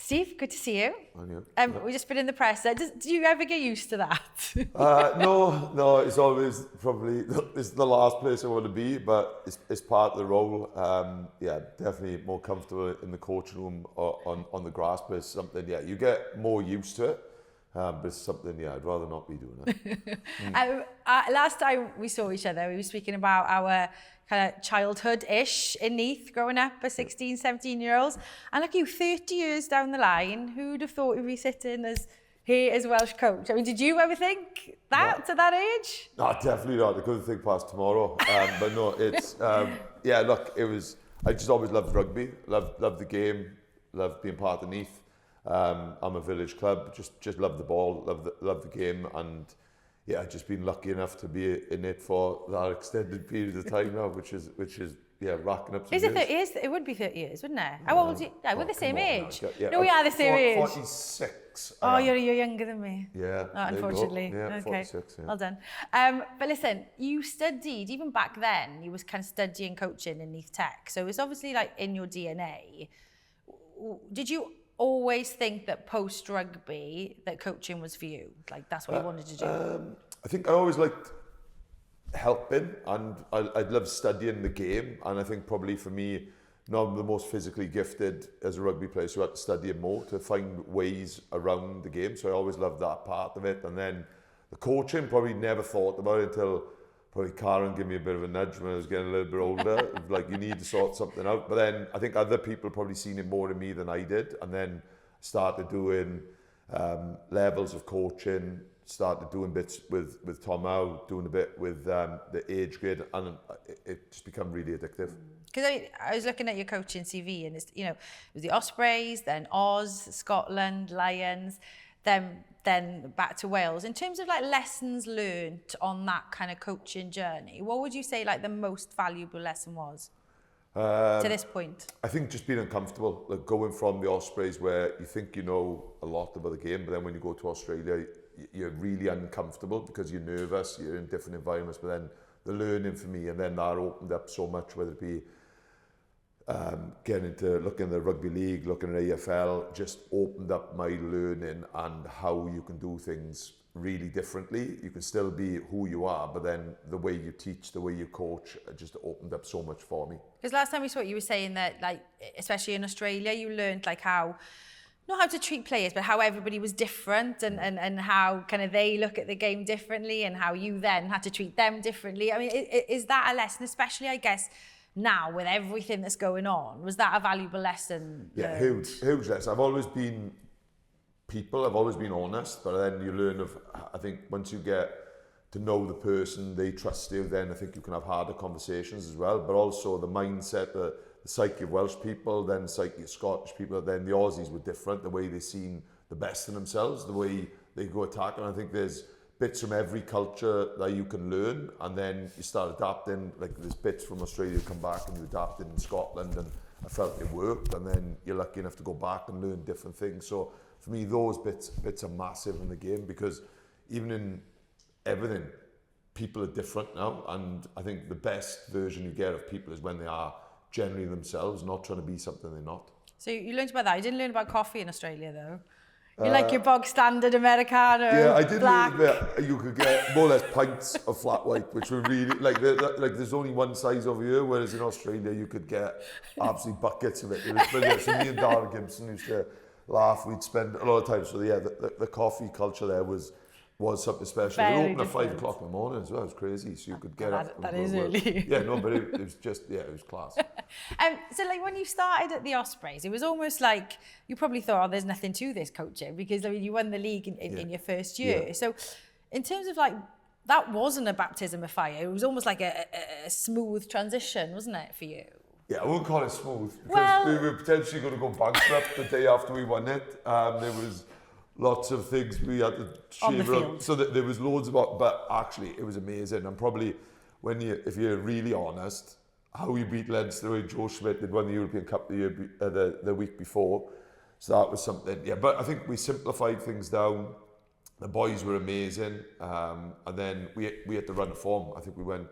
Steve, good to see you. And you. We've just been in the press. Do you ever get used to that? No, it's always probably, it's the last place I want to be, but it's part of the role. Yeah, definitely more comfortable in the coaching room or on the grass, but it's something, yeah, you get more used to it. But it's something, yeah, I'd rather not be doing it. Last time we saw each other, we were speaking about our kind of childhood-ish in Neath, growing up as 16, 17-year-olds. And look, you 30 years down the line, who'd have thought we'd be sitting here as Welsh coach? I mean, did you ever think that at that age? No, definitely not. I couldn't think past tomorrow. But no, it's, yeah, look, I just always loved rugby, loved the game, loved being part of Neath. I'm a village club, just love the ball, love the game, and yeah, I've just been lucky enough to be in it for that extended period of time now, which is yeah, racking up some years. 30 years? It would be 30 years, wouldn't it? How old are you? Yeah, we're the same age. Yeah, no, we are the same age. 46. Oh, you're younger than me. Yeah. Unfortunately. Yeah, okay. 46. Yeah. Well done. But listen, you studied, even back then, you was kind of studying coaching in Neath Tech. So it's obviously like in your DNA. Did you always think that post-rugby, that coaching was for you? Like, that's what you wanted to do? I think I always liked helping, and I loved studying the game. And I think probably for me, not the most physically gifted as a rugby player, so I had to study it more to find ways around the game. So I always loved that part of it. And then the coaching, probably never thought about it until probably Karen gave me a bit of a nudge when I was getting a little bit older. Like, you need to sort something out. But then I think other people probably seen it more in me than I did. And then started doing levels of coaching, started doing bits with Tom Howe, doing a bit with the age grade, and it just become really addictive. Because I was looking at your coaching CV, and it's, you know, it was the Ospreys, then Oz, Scotland, Lions, then back to Wales. In terms of like lessons learned on that kind of coaching journey, what would you say like the most valuable lesson was to this point? I think just being uncomfortable, like going from the Ospreys where you think you know a lot about the game, but then when you go to Australia, you're really uncomfortable because you're nervous, you're in different environments, but then the learning for me, and then that opened up so much, whether it be getting into looking at the rugby league, looking at AFL, just opened up my learning and how you can do things really differently. You can still be who you are, but then the way you teach, the way you coach, just opened up so much for me. Because last time we saw, you were saying that, like, especially in Australia, you learned like not how to treat players, but how everybody was different, and how kind of they look at the game differently, and how you then had to treat them differently. I mean, is that a lesson, especially, I guess, now with everything that's going on? Was that a valuable lesson? Yeah, huge lesson. I've always been people, I've always been honest, but then you learn I think once you get to know the person, they trust you, then I think you can have harder conversations as well. But also the mindset, the psyche of Welsh people, then the psyche of Scottish people, then the Aussies were different, the way they seen the best in themselves, the way they go attack. And I think there's bits from every culture that you can learn, and then you start adapting. Like, there's bits from Australia come back and you adapt in Scotland, and I felt it worked, and then you're lucky enough to go back and learn different things. So for me, those bits are massive in the game, because even in everything, people are different now, and I think the best version you get of people is when they are generally themselves, not trying to be something they're not. So you learned about that. You didn't learn about coffee in Australia, though. You like your bog standard Americano, yeah, I did black. learn that you could get more or less pints of flat white, which were really, like there's only one size over here, whereas in Australia you could get absolutely buckets of it. It was brilliant. So me and Darren Gibson used to laugh. We'd spend a lot of time. So yeah, the coffee culture there was something special. It opened at 5 o'clock in the morning as well. It was crazy. So you could get up. That is early. Yeah, no, but it was just, yeah, it was class. So like when you started at the Ospreys, it was almost like you probably thought, oh, there's nothing to this coaching, because I mean, you won the league in your first year. Yeah. So in terms of like, that wasn't a baptism of fire. It was almost like a smooth transition, wasn't it, for you? Yeah, I wouldn't call it smooth, because we were potentially going to go bankrupt the day after we won it. There was lots of things we had to shave up. So that there was loads about, but actually it was amazing. And probably if you're really honest, how we beat Leinster with Joe Schmidt, they'd won the European Cup the week before. So that was something, yeah. But I think we simplified things down. The boys were amazing. And then we had to run form. I think we won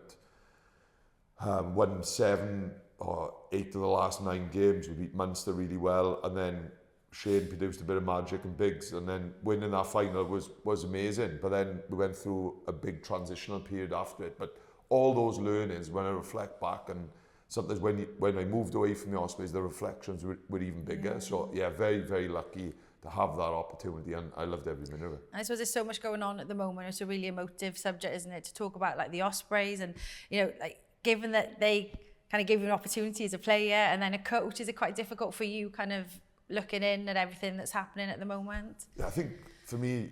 7 or 8 of the last 9 games. We beat Munster really well. And then Shane produced a bit of magic and Biggs, and then winning that final was amazing. But then we went through a big transitional period after it. But all those learnings, when I reflect back, and sometimes when I moved away from the Ospreys, the reflections were even bigger. So yeah, very, very lucky to have that opportunity, and I loved every minute of it. And I suppose there's so much going on at the moment. It's a really emotive subject, isn't it, to talk about like the Ospreys, and you know, like given that they kind of gave you an opportunity as a player and then a coach, is it quite difficult for you kind of looking in at everything that's happening at the moment? Yeah, I think for me,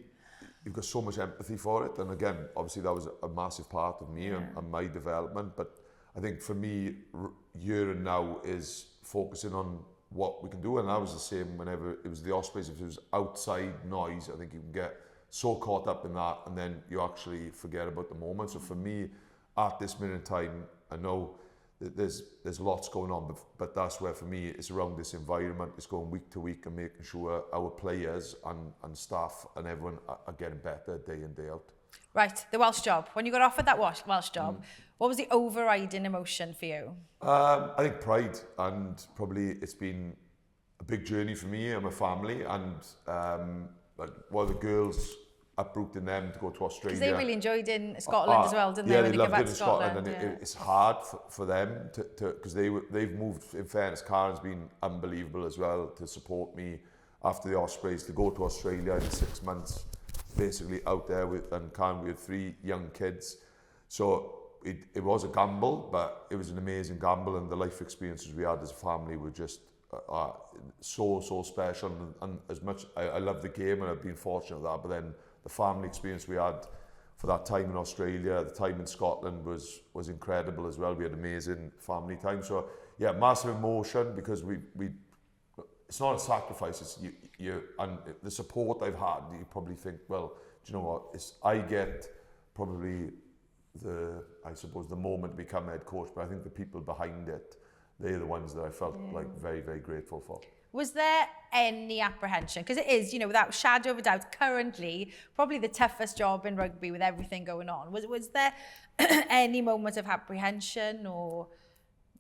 you've got so much empathy for it, and again, obviously that was a massive part of me and my development. But I think for me, year and now is focusing on what we can do, and I was the same whenever it was the Ospreys. If it was outside noise, I think you can get so caught up in that, and then you actually forget about the moment. So for me, at this minute in time, I know that there's lots going on, but that's where for me it's around this environment. It's going week to week and making sure our players and staff and everyone are getting better day in, day out. Right, the Welsh job. When you got offered that Welsh job, what was the overriding emotion for you? I think pride, and probably it's been a big journey for me and my family, and like while the girls uprooted them to go to Australia. Because they really enjoyed in Scotland as well, didn't they? Yeah, when they you came loved back it in to Scotland, and it's hard for them to because they've moved. In fairness, Karen's been unbelievable as well to support me after the Ospreys to go to Australia in 6 months, basically out there and Karen, we had 3 young kids, so it was a gamble, but it was an amazing gamble, and the life experiences we had as a family were just so special. And as much I love the game, and I've been fortunate with that, but then the family experience we had for that time in Australia, the time in Scotland was incredible as well. We had amazing family time. So yeah, massive emotion, because we it's not a sacrifice. It's you and the support I've had. You probably think, well, do you know what? I get probably I suppose the moment to become head coach, but I think the people behind it, they're the ones that I felt like very, very grateful for. Was there any apprehension? Because it is, you know, without shadow of a doubt, currently probably the toughest job in rugby with everything going on. Was there any moment of apprehension, or,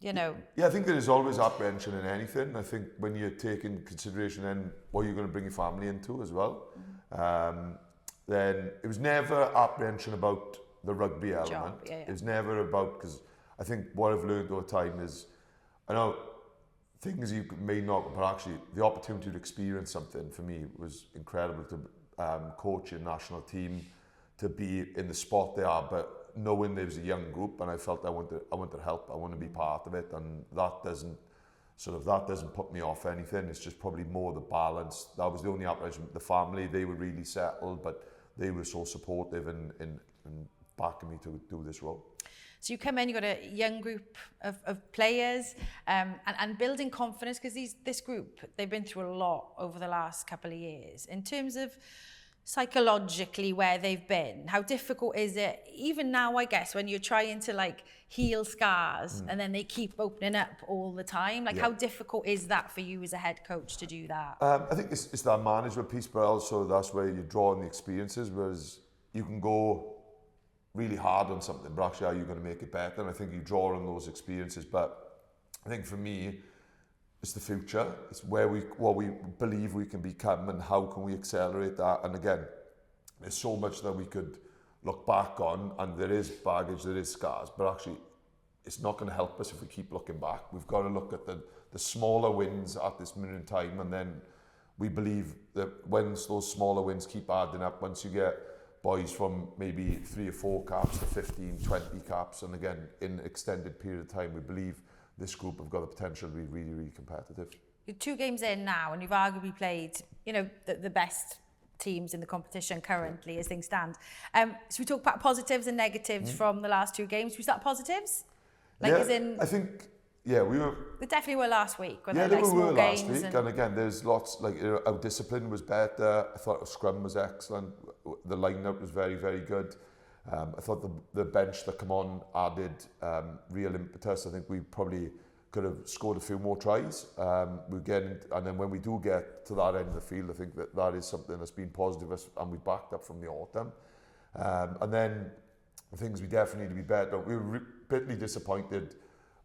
you know? Yeah, I think there is always apprehension in anything. I think when you take in consideration then what you're going to bring your family into as well, then it was never apprehension about the rugby element. It was never about, because I think what I've learned over time is, I know things you may not, but actually the opportunity to experience something for me was incredible, to coach a national team, to be in the spot they are, but knowing there was a young group, and I felt I wanted to help, I want to be part of it, and that doesn't put me off anything. It's just probably more the balance. That was the only apprehension. The family, they were really settled, but they were so supportive and backing me to do this role. So you come in, you've got a young group of players, and building confidence, because this group, they've been through a lot over the last couple of years. In terms of psychologically where they've been, how difficult is it, even now, I guess, when you're trying to like heal scars and then they keep opening up all the time? Like, how difficult is that for you as a head coach to do that? I think it's that management piece, but also that's where you draw on the experiences, whereas you can go really hard on something, but actually, are you going to make it better? And I think you draw on those experiences. But I think for me, it's the future. It's what we believe we can become, and how can we accelerate that? And again, there's so much that we could look back on, and there is baggage, there is scars, but actually, it's not going to help us if we keep looking back. We've got to look at the smaller wins at this minute in time, and then we believe that once those smaller wins keep adding up, once you get boys from maybe 3 or 4 caps to 15, 20 caps, and again, in an extended period of time, we believe this group have got the potential to be really, really competitive. You're 2 games in now, and you've arguably played, you know, the best teams in the competition currently as things stand. So we talk about positives and negatives from the last 2 games. Should we start positives? Like, yeah, as in, I think, yeah, we were... They definitely were last week. Yeah, they were last week, and again, there's lots, like, our discipline was better. I thought our scrum was excellent. The line-out was very, very good. I thought the bench that come on added real impetus. I think we probably could have scored a few more tries. And then when we do get to that end of the field, I think that is something that's been positive, and we backed up from the autumn. And then the things we definitely need to be better. We were bitterly disappointed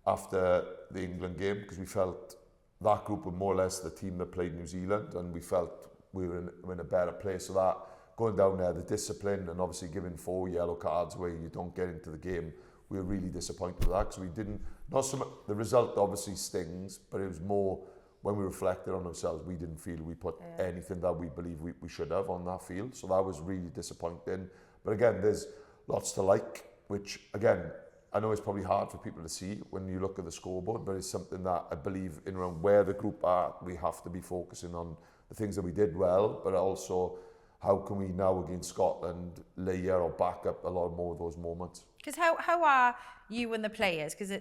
after the England game, because we felt that group were more or less the team that played New Zealand, and we felt we were in a better place. So that, going down there, the discipline, and obviously giving 4 yellow cards where you don't get into the game, we were really disappointed with that, because we didn't, not so much, the result obviously stings, but it was more, when we reflected on ourselves, we didn't feel we put anything that we believe we should have on that field. So that was really disappointing. But again, there's lots to like, which again, I know it's probably hard for people to see when you look at the scoreboard, but it's something that I believe in around where the group are, we have to be focusing on the things that we did well, but also how can we now against Scotland layer or back up a lot more of those moments. Because how are you and the players? Because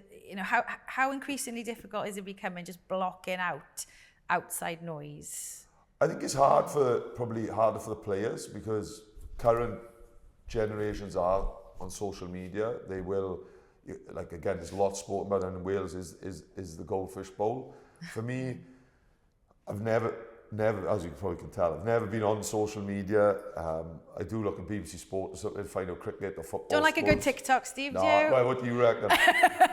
how increasingly difficult is it becoming just blocking out outside noise? I think it's probably harder for the players, because current generations are on social media. They will, like, again, there's lots spoken about, and in Wales is the goldfish bowl. For me, I've never, as you probably can tell, I've never been on social media. I do look at BBC Sport or something to find out cricket or football. Don't like a good TikTok, Steve, do you? Well, what do you reckon?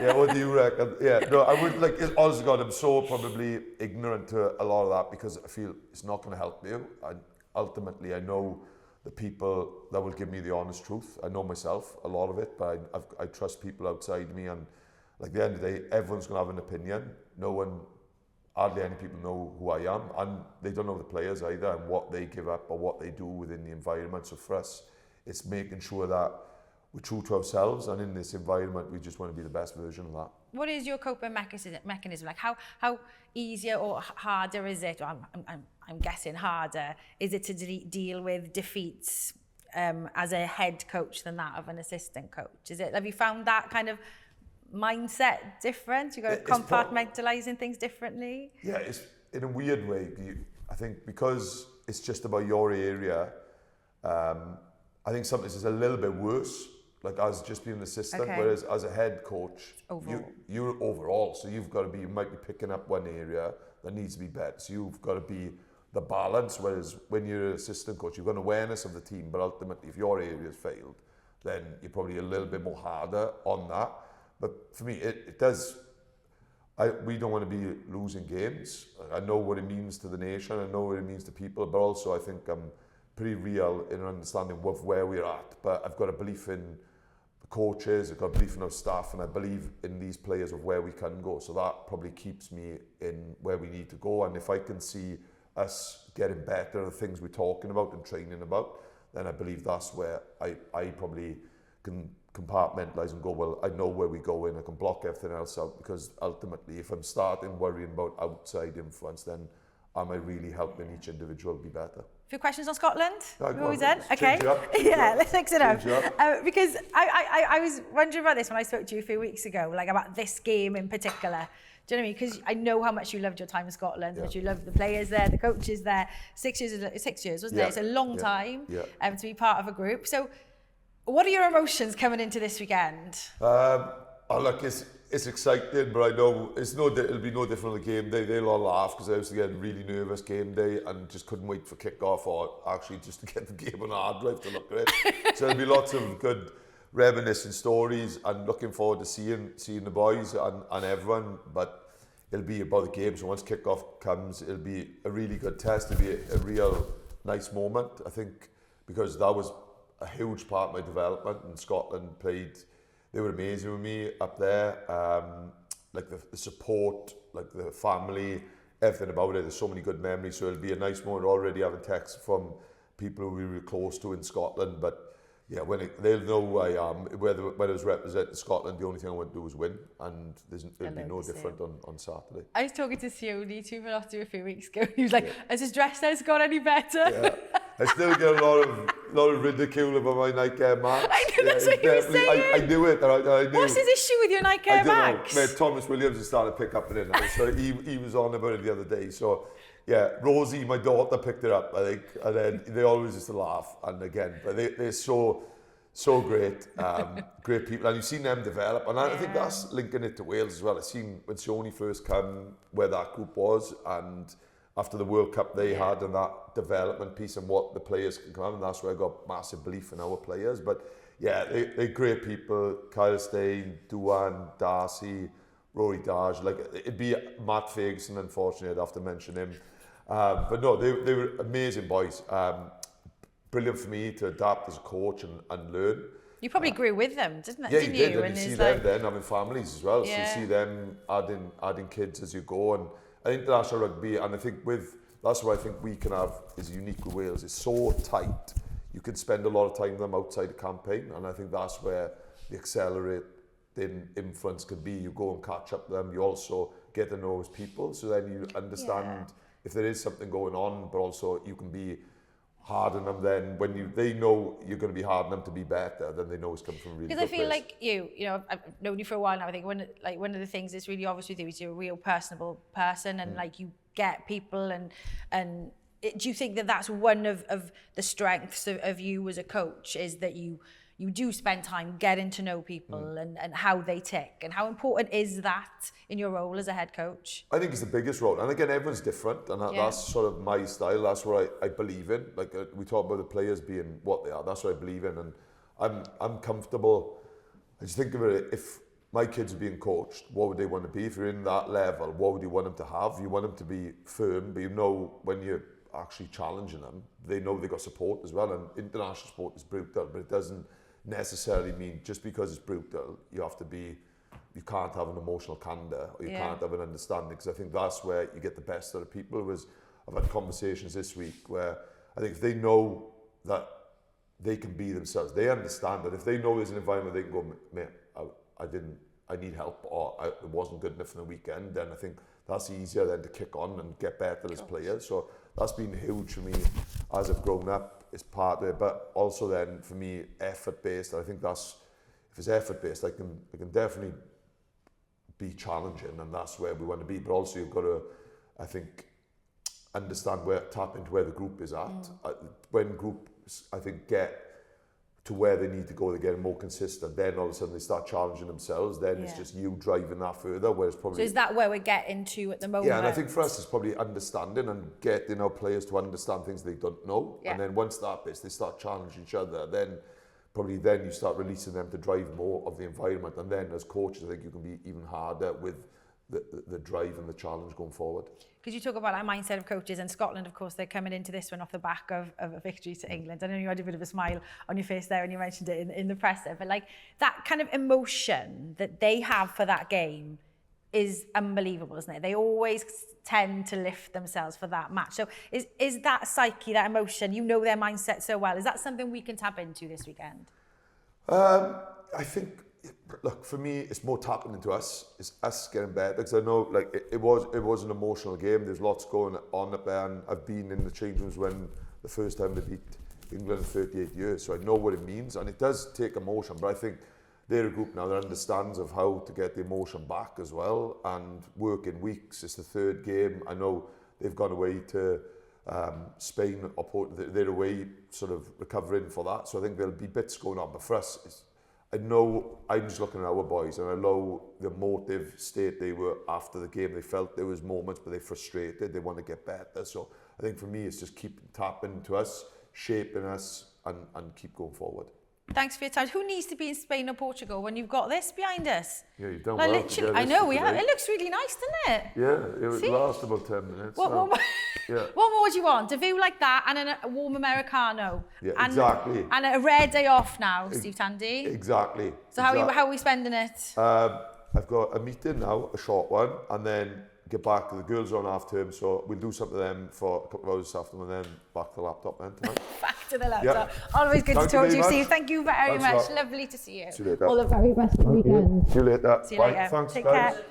Yeah, what do you reckon? Yeah, no, I would, like, honestly God, I'm so probably ignorant to a lot of that, because I feel it's not going to help you. And ultimately, I know the people that will give me the honest truth. I know myself, a lot of it, but I trust people outside me, and like, at the end of the day, everyone's going to have an opinion. Hardly any people know who I am, and they don't know the players either, and what they give up or what they do within the environment. So for us, it's making sure that we're true to ourselves, and in this environment, we just want to be the best version of that. What is your coping mechanism? Like, how easier or harder is it? I'm guessing harder. Is it to deal with defeats as a head coach than that of an assistant coach? Have you found that kind of mindset different? You've got to compartmentalising things differently? Yeah, it's in a weird way. I think because it's just about your area, I think sometimes it's a little bit worse, like as just being an assistant, whereas as a head coach, you're overall. So you might be picking up one area that needs to be better. So you've got to be the balance, whereas when you're an assistant coach, you've got an awareness of the team, but ultimately if your area's failed, then you're probably a little bit more harder on that. But for me, it does, we don't want to be losing games. I know what it means to the nation, I know what it means to people, but also I think I'm pretty real in understanding of where we're at. But I've got a belief in the coaches, I've got a belief in our staff, and I believe in these players of where we can go. So that probably keeps me in where we need to go. And if I can see us getting better at the things we're talking about and training about, then I believe that's where I probably can compartmentalise and go, well, I know where we go in, I can block everything else out, because ultimately if I'm starting worrying about outside influence, then am I really helping each individual be better? A few questions on Scotland? We've always done? Okay. Yeah, let's mix it up. Because I was wondering about this when I spoke to you a few weeks ago, like about this game in particular. Do you know what I mean? Because I know how much you loved your time in Scotland, how much you loved the players there, the coaches there. 6 years, wasn't it? It's a long time to be part of a group. So what are your emotions coming into this weekend? Look, it's exciting, but I know it'll be no different on the game day. They'll all laugh because I was getting really nervous game day and just couldn't wait for kick-off, or actually just to get the game on hard drive to look at it. So there'll be lots of good reminiscent stories, and looking forward to seeing the boys and everyone. But it'll be about the game. So once kick-off comes, it'll be a really good test. It'll be a real nice moment, I think, because that was a huge part of my development. In Scotland, they were amazing with me up there. Like the support, like the family, everything about it. There's so many good memories. So it'll be a nice moment. Already having texts from people who we were close to in Scotland. But yeah, they'll know who I am. Whether I was representing Scotland, the only thing I want to do is win. And it'll be no different on Saturday. I was talking to Sione a few weeks ago. He was like, has his dress sense got any better? Yeah. I still get a lot of ridicule about my Nike Air Max. I know, that's what you were saying. I knew it. I knew. What's his issue with your Nike Air Max? Mate, Thomas Williams has started to pick up in it now. So he was on about it the other day. So yeah, Rosie, my daughter, picked it up, I think. And then they always used to laugh. And again, but they're so great. Great people. And you've seen them develop. And I think that's linking it to Wales as well. I've seen when Sione first came, where that group was, and after the World Cup they had, and that development piece and what the players can come, and that's where I got massive belief in our players. But yeah, they're great people. Kyle Stein, Duan, Darcy, Rory Darge, like it'd be Matt Ferguson, unfortunately, I'd have to mention him. But no, they were amazing boys. Brilliant for me to adapt as a coach and learn. You probably grew with them, didn't Yeah, you? you did, and you see them like... then having families as well. Yeah. So you see them adding kids as you go. And I think international rugby, and I think that's what I think we can have is unique with Wales. It's so tight. You can spend a lot of time with them outside the campaign, and I think that's where the accelerating influence can be. You go and catch up with them. You also get to know as people, so then you understand if there is something going on, but also you can be hard on them then when they know you're going to be hard on them to be better, then they know it's coming from a really good place. Because I feel like you know, I've known you for a while now. I think one of the things that's really obvious with you is you're a real personable person, and like you get people, and do you think that that's one of the strengths of you as a coach, is that you do spend time getting to know people and how they tick, and how important is that in your role as a head coach? I think it's the biggest role, and again, everyone's different, and that's sort of my style. That's what I believe in. Like we talk about the players being what they are. That's what I believe in, and I'm comfortable. I just think of it, if my kids are being coached, what would they want to be? If you're in that level, what would you want them to have? You want them to be firm, but you know when you're actually challenging them, they know they got support as well. And international sport is brutal, but it doesn't necessarily mean just because it's brutal you can't have an emotional candor, or you can't have an understanding, because I think that's where you get the best out of people. I've had conversations this week where I think if they know that they can be themselves, they understand that if they know there's an environment they can go, mate, I need help, or it wasn't good enough in the weekend, then I think that's easier then to kick on and get better as players. So that's been huge for me as I've grown up. It's part of it, but also then for me, effort-based. I think if it's effort-based, I can definitely be challenging, and that's where we want to be. But also you've got to, I think, tap into where the group is at. When groups, I think, get to where they need to go, they get more consistent, then all of a sudden they start challenging themselves, then it's just you driving that further, whereas probably... So is that where we're getting to at the moment? Yeah, and I think for us it's probably understanding and getting our players to understand things they don't know, and then once that bit, they start challenging each other, then you start releasing them to drive more of the environment, and then as coaches I think you can be even harder with the drive and the challenge going forward. Because you talk about that mindset of coaches, and Scotland, of course, they're coming into this one off the back of a victory to England. I know you had a bit of a smile on your face there when you mentioned it in the presser, but like that kind of emotion that they have for that game is unbelievable, isn't it? They always tend to lift themselves for that match. So is that psyche, that emotion, you know their mindset so well, is that something we can tap into this weekend? I think, look, for me, it's more tapping into us. It's us getting better, because I know, like, it was an emotional game. There's lots going on up there, and I've been in the change rooms when the first time they beat England in 38 years, so I know what it means, and it does take emotion, but I think they're a group now that understands of how to get the emotion back as well, and work in weeks. It's the third game. I know they've gone away to Spain, or Portugal. They're away sort of recovering for that, so I think there'll be bits going on, but for us, I know I'm just looking at our boys, and I know the emotive state they were after the game. They felt there was moments, but they're frustrated. They want to get better. So I think for me, it's just keep tapping to us, shaping us, and keep going forward. Thanks for your time. Who needs to be in Spain or Portugal when you've got this behind us? Yeah, you've done like, well. Literally, I know we have. It looks really nice, doesn't it? Yeah, it lasts about 10 minutes. What more would you want? A view like that and a warm Americano. Yeah, exactly. And a rare day off now, Steve Tandy. Exactly. So how are we spending it? I've got a meeting now, a short one, and then get back. The girls are on half term, so we'll do something to them for a couple of hours this afternoon, and then back to the laptop then tonight. Back to the laptop. Yeah. Always good to talk to you, Steve. Thank you very much. Lovely to see you. See you later. All the very best for the weekend. See you later. See you later. Thanks, Take guys. care.